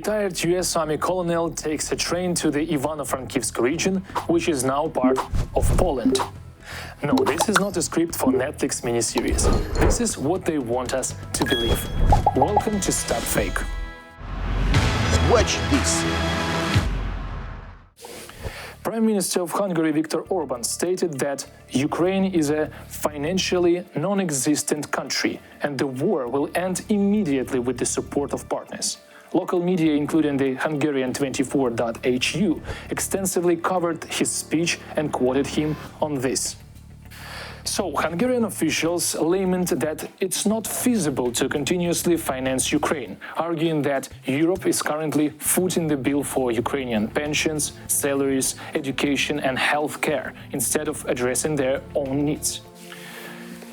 retired US Army colonel takes a train to the Ivano-Frankivsk region, which is now part of Poland. No, this is not a script for Netflix miniseries. This is what they want us to believe. Welcome to Stop Fake. Watch this. Prime Minister of Hungary Viktor Orban stated that Ukraine is a financially non-existent country and the war will end immediately with the support of partners. Local media, including the Hungarian24.hu, extensively covered his speech and quoted him on this. So, Hungarian officials lamented that it's not feasible to continuously finance Ukraine, arguing that Europe is currently footing the bill for Ukrainian pensions, salaries, education and health care, instead of addressing their own needs.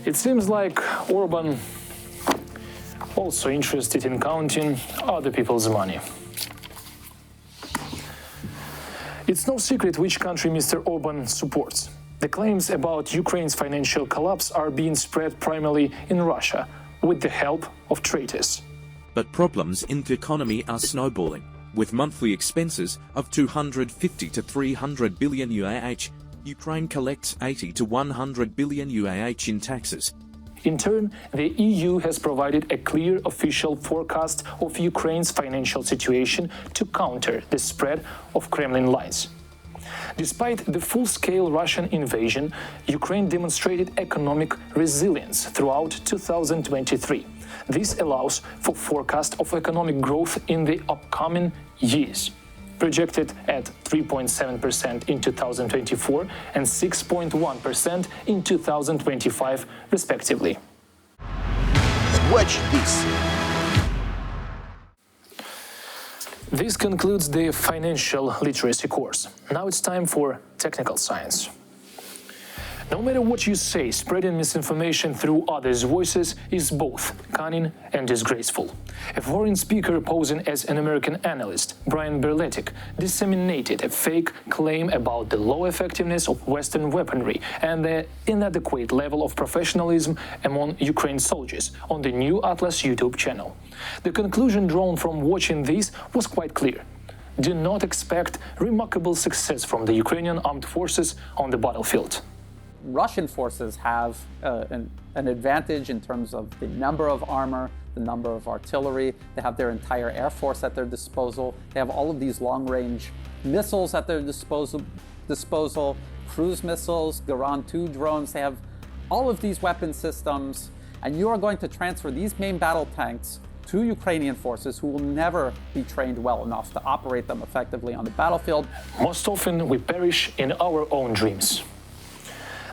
It seems like Orban also interested in counting other people's money. It's no secret which country Mr. Orban supports. The claims about Ukraine's financial collapse are being spread primarily in Russia, with the help of traitors. But problems in the economy are snowballing. With monthly expenses of 250 to 300 billion UAH, Ukraine collects 80 to 100 billion UAH in taxes. In turn, the EU has provided a clear official forecast of Ukraine's financial situation to counter the spread of Kremlin lies. Despite the full-scale Russian invasion, Ukraine demonstrated economic resilience throughout 2023. This allows for forecast of economic growth in the upcoming years, projected at 3.7% in 2024 and 6.1% in 2025, respectively. Watch this. This concludes the financial literacy course. Now it's time for technical science. No matter what you say, spreading misinformation through others' voices is both cunning and disgraceful. A foreign speaker posing as an American analyst, Brian Berletic, disseminated a fake claim about the low effectiveness of Western weaponry and the inadequate level of professionalism among Ukraine soldiers on the new Atlas YouTube channel. The conclusion drawn from watching this was quite clear. Do not expect remarkable success from the Ukrainian armed forces on the battlefield. Russian forces have an advantage in terms of the number of armor, the number of artillery. They have their entire air force at their disposal. They have all of these long-range missiles at their disposal, cruise missiles, Garan-2 drones. They have all of these weapon systems, and you are going to transfer these main battle tanks to Ukrainian forces who will never be trained well enough to operate them effectively on the battlefield. Most often, we perish in our own dreams.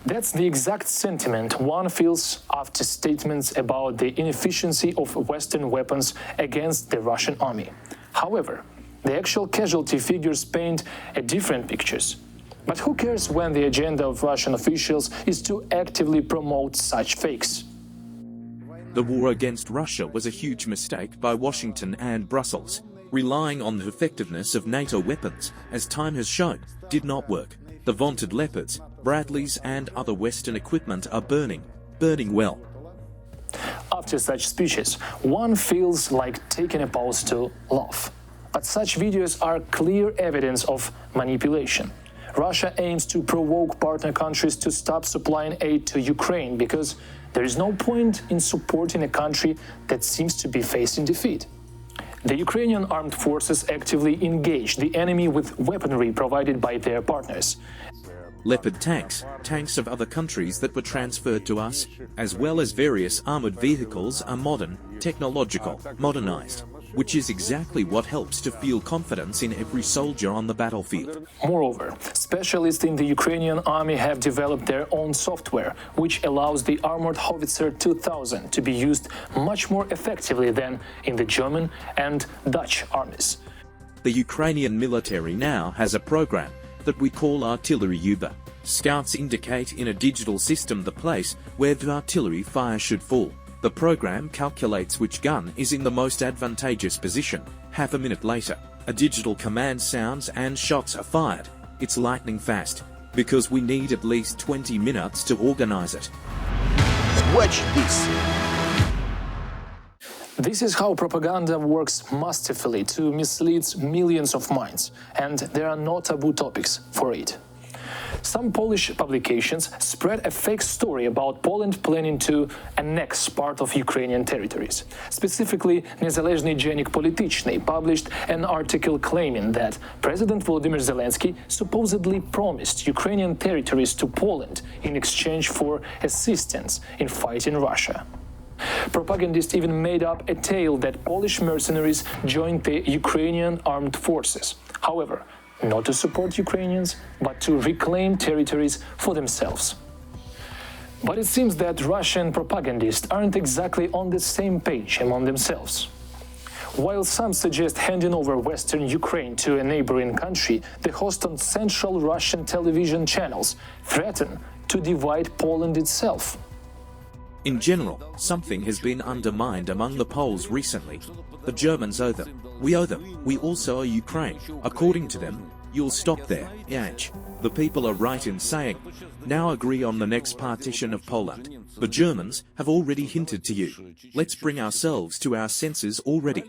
That's the exact sentiment one feels after statements about the inefficiency of Western weapons against the Russian army. However, the actual casualty figures paint a different picture. But who cares when the agenda of Russian officials is to actively promote such fakes? The war against Russia was a huge mistake by Washington and Brussels. Relying on the effectiveness of NATO weapons, as time has shown, did not work. The vaunted Leopards, Bradleys and other Western equipment are burning well. After such speeches, one feels like taking a pause to laugh. But such videos are clear evidence of manipulation. Russia aims to provoke partner countries to stop supplying aid to Ukraine because there is no point in supporting a country that seems to be facing defeat. The Ukrainian armed forces actively engage the enemy with weaponry provided by their partners. Leopard tanks, tanks of other countries that were transferred to us, as well as various armored vehicles are modern, technological, modernized, which is exactly what helps to feel confidence in every soldier on the battlefield. Moreover, specialists in the Ukrainian army have developed their own software, which allows the armored howitzer 2000 to be used much more effectively than in the German and Dutch armies. The Ukrainian military now has a program that we call artillery Uber. Scouts indicate in a digital system the place where the artillery fire should fall. The program calculates which gun is in the most advantageous position. Half a minute later, a digital command sounds and shots are fired. It's lightning fast, because we need at least 20 minutes to organize it. Watch this. This is how propaganda works masterfully to mislead millions of minds, and there are no taboo topics for it. Some Polish publications spread a fake story about Poland planning to annex part of Ukrainian territories. Specifically, Niezależny Dziennik Polityczny published an article claiming that President Volodymyr Zelensky supposedly promised Ukrainian territories to Poland in exchange for assistance in fighting Russia. Propagandists even made up a tale that Polish mercenaries joined the Ukrainian armed forces. However, not to support Ukrainians, but to reclaim territories for themselves. But it seems that Russian propagandists aren't exactly on the same page among themselves. While some suggest handing over Western Ukraine to a neighboring country, the hosts on central Russian television channels threaten to divide Poland itself. In general, something has been undermined among the Poles recently. The Germans owe them. We owe them. We also owe Ukraine. According to them, you'll stop there. Yach. The people are right in saying, now agree on the next partition of Poland. The Germans have already hinted to you. Let's bring ourselves to our senses already.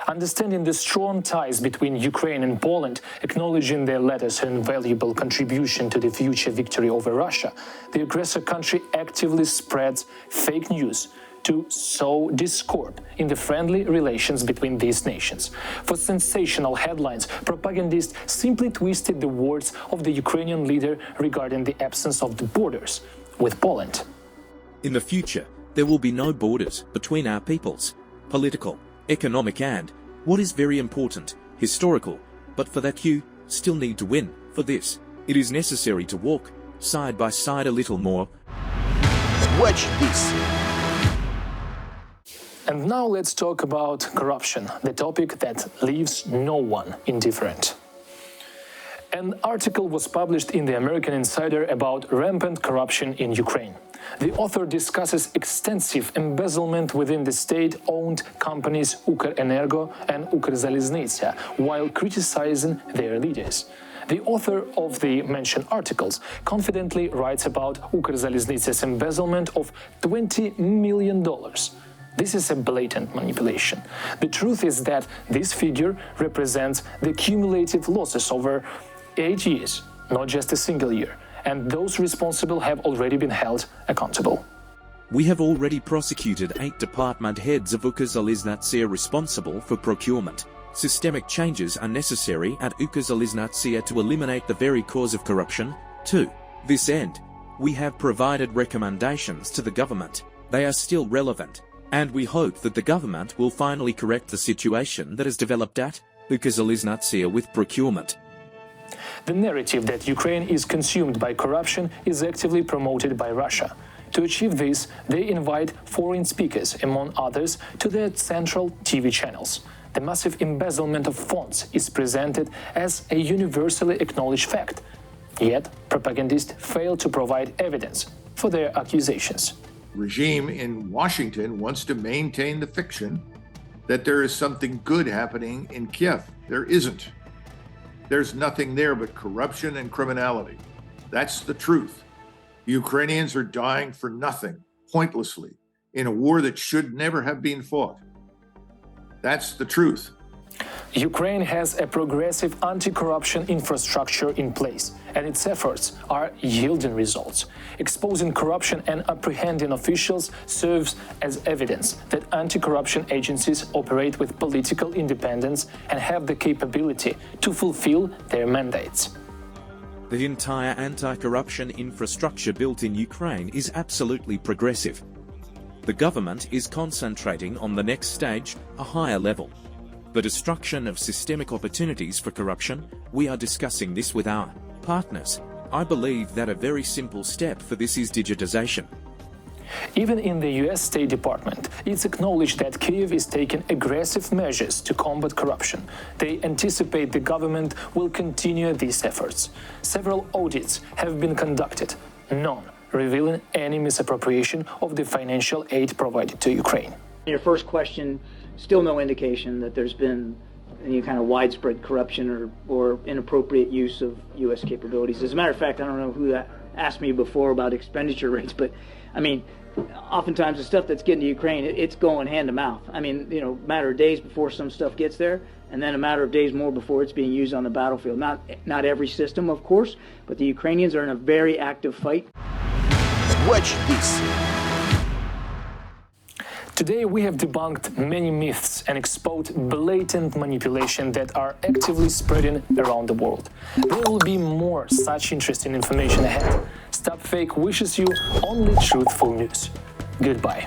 Understanding the strong ties between Ukraine and Poland, acknowledging their latest invaluable contribution to the future victory over Russia, the aggressor country actively spreads fake news to sow discord in the friendly relations between these nations. For sensational headlines, propagandists simply twisted the words of the Ukrainian leader regarding the absence of the borders with Poland. In the future, there will be no borders between our peoples. Political, economic and, what is very important, historical. But for that you still need to win. For this, it is necessary to walk side by side a little more. Watch this. And now let's talk about corruption, the topic that leaves no one indifferent. An article was published in the American Insider about rampant corruption in Ukraine. The author discusses extensive embezzlement within the state-owned companies Ukrenergo and Ukrzaliznytsia, while criticizing their leaders. The author of the mentioned articles confidently writes about Ukrzaliznytsia's embezzlement of $20 million. This is a blatant manipulation. The truth is that this figure represents the cumulative losses over 8 years, not just a single year, and those responsible have already been held accountable. We have already prosecuted 8 department heads of Ukrzaliznytsia responsible for procurement. Systemic changes are necessary at Ukrzaliznytsia to eliminate the very cause of corruption. To this end, we have provided recommendations to the government. They are still relevant, and we hope that the government will finally correct the situation that has developed at Ukrzaliznytsia with procurement. The narrative that Ukraine is consumed by corruption is actively promoted by Russia. To achieve this, they invite foreign speakers, among others, to their central TV channels. The massive embezzlement of funds is presented as a universally acknowledged fact. Yet, propagandists fail to provide evidence for their accusations. Regime in Washington wants to maintain the fiction that there is something good happening in Kiev. There isn't. There's nothing there but corruption and criminality. That's the truth. Ukrainians are dying for nothing, pointlessly, in a war that should never have been fought. That's the truth. Ukraine has a progressive anti-corruption infrastructure in place, and its efforts are yielding results. Exposing corruption and apprehending officials serves as evidence that anti-corruption agencies operate with political independence and have the capability to fulfill their mandates. The entire anti-corruption infrastructure built in Ukraine is absolutely progressive. The government is concentrating on the next stage, a higher level. The destruction of systemic opportunities for corruption. We are discussing this with our partners. I believe that a very simple step for this is digitization. Even in the US State Department, it's acknowledged that Kyiv is taking aggressive measures to combat corruption. They anticipate the government will continue these efforts. Several audits have been conducted, none revealing any misappropriation of the financial aid provided to Ukraine. Your first question, still no indication that there's been any kind of widespread corruption or inappropriate use of U.S. capabilities. As a matter of fact, I don't know who that asked me before about expenditure rates, but I mean, oftentimes the stuff that's getting to Ukraine, it's going hand to mouth. I mean, matter of days before some stuff gets there, and then a matter of days more before it's being used on the battlefield. Not every system, of course, but the Ukrainians are in a very active fight. Watch this. Today we have debunked many myths and exposed blatant manipulation that are actively spreading around the world. There will be more such interesting information ahead. Stop Fake wishes you only truthful news. Goodbye.